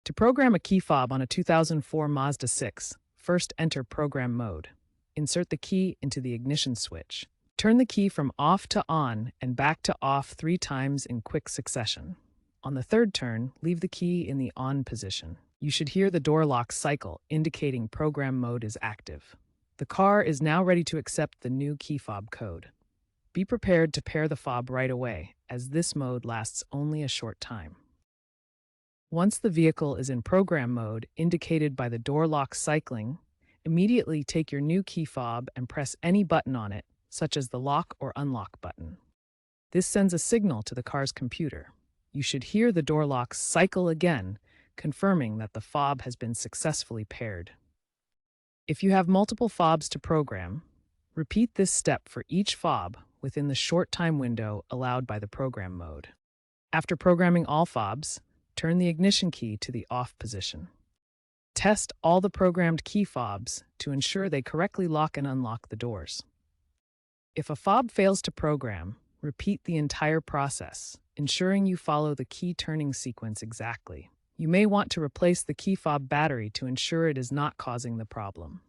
To program a key fob on a 2004 Mazda 6, first enter program mode. Insert the key into the ignition switch. Turn the key from off to on and back to off 3 times in quick succession. On the third turn, leave the key in the on position. You should hear the door lock cycle, indicating program mode is active. The car is now ready to accept the new key fob code. Be prepared to pair the fob right away, as this mode lasts only a short time. Once the vehicle is in program mode, indicated by the door lock cycling, immediately take your new key fob and press any button on it, such as the lock or unlock button. This sends a signal to the car's computer. You should hear the door lock cycle again, confirming that the fob has been successfully paired. If you have multiple fobs to program, repeat this step for each fob within the short time window allowed by the program mode. After programming all fobs, turn the ignition key to the off position. Test all the programmed key fobs to ensure they correctly lock and unlock the doors. If a fob fails to program, repeat the entire process, ensuring you follow the key turning sequence exactly. You may want to replace the key fob battery to ensure it is not causing the problem.